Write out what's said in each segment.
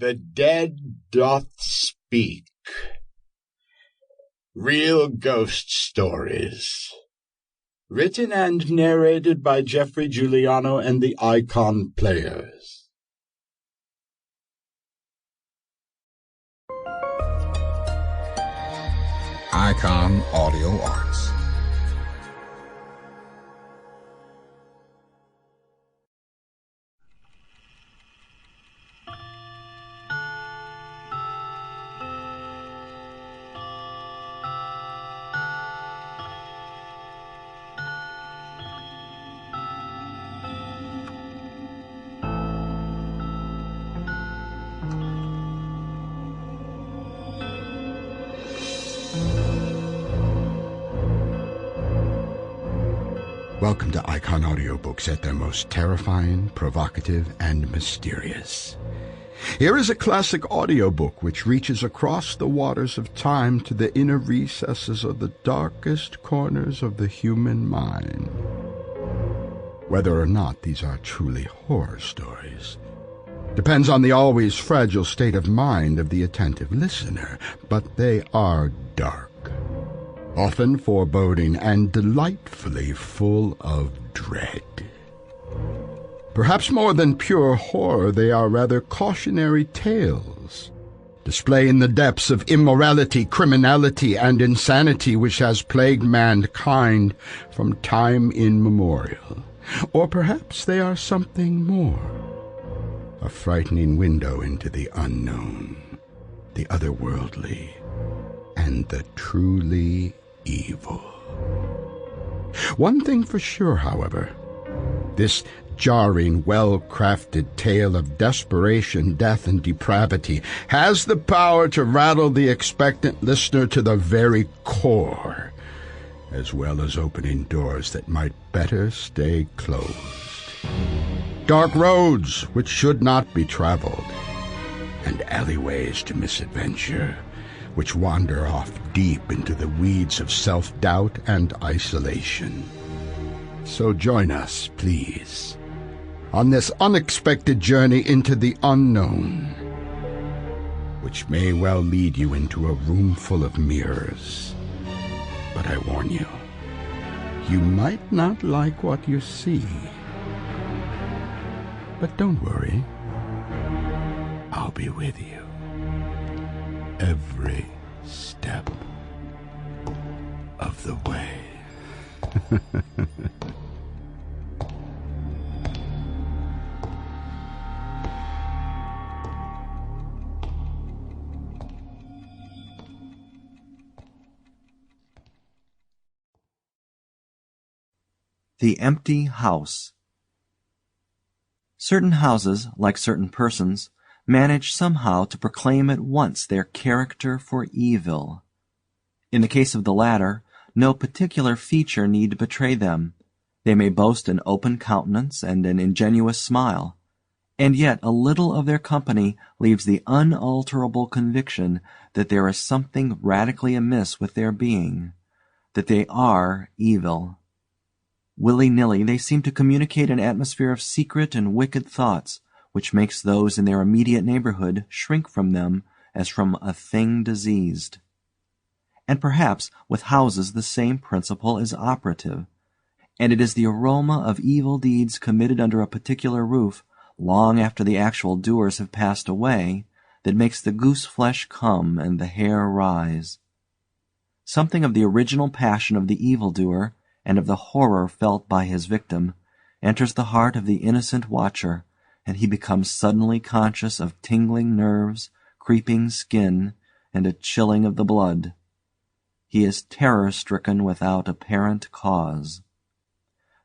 The Dead Doth Speak. Real Ghost Stories. Written and narrated by Geoffrey Giuliano and the Icon Players. Icon Audio Arts. Welcome to Icon Audiobooks at their most terrifying, provocative, and mysterious. Here is a classic audiobook which reaches across the waters of time to the inner recesses of the darkest corners of the human mind. Whether or not these are truly horror stories depends on the always fragile state of mind of the attentive listener, but they are dark, often foreboding, and delightfully full of dread. Perhaps more than pure horror, they are rather cautionary tales, displaying the depths of immorality, criminality, and insanity which has plagued mankind from time immemorial. Or perhaps they are something more, a frightening window into the unknown, the otherworldly, and the truly evil. One thing for sure, however, this jarring, well-crafted tale of desperation, death, and depravity has the power to rattle the expectant listener to the very core, as well as opening doors that might better stay closed. Dark roads which should not be traveled, and alleyways to misadventure, which wander off deep into the weeds of self-doubt and isolation. So join us, please, on this unexpected journey into the unknown, which may well lead you into a room full of mirrors. But I warn you, you might not like what you see. But don't worry, I'll be with you every step of the way. The Empty House. Certain houses, like certain persons, manage somehow to proclaim at once their character for evil. In the case of the latter, no particular feature need betray them. They may boast an open countenance and an ingenuous smile, and yet a little of their company leaves the unalterable conviction that there is something radically amiss with their being, that they are evil. Willy-nilly they seem to communicate an atmosphere of secret and wicked thoughts, which makes those in their immediate neighborhood shrink from them as from a thing diseased. And perhaps with houses the same principle is operative, and it is the aroma of evil deeds committed under a particular roof, long after the actual doers have passed away, that makes the goose-flesh come and the hair rise. Something of the original passion of the evildoer, and of the horror felt by his victim, enters the heart of the innocent watcher, and he becomes suddenly conscious of tingling nerves, creeping skin, and a chilling of the blood. He is terror-stricken without apparent cause.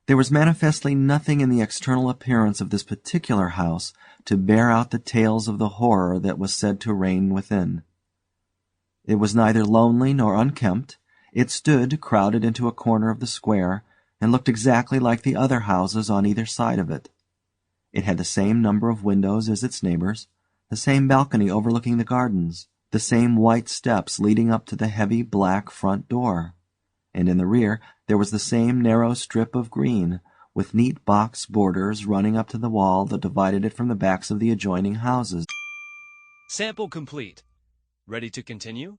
There was manifestly nothing in the external appearance of this particular house to bear out the tales of the horror that was said to reign within. It was neither lonely nor unkempt. It stood crowded into a corner of the square, and looked exactly like the other houses on either side of it. It had the same number of windows as its neighbors, the same balcony overlooking the gardens, the same white steps leading up to the heavy black front door, and in the rear there was the same narrow strip of green, with neat box borders running up to the wall that divided it from the backs of the adjoining houses. Sample complete. Ready to continue?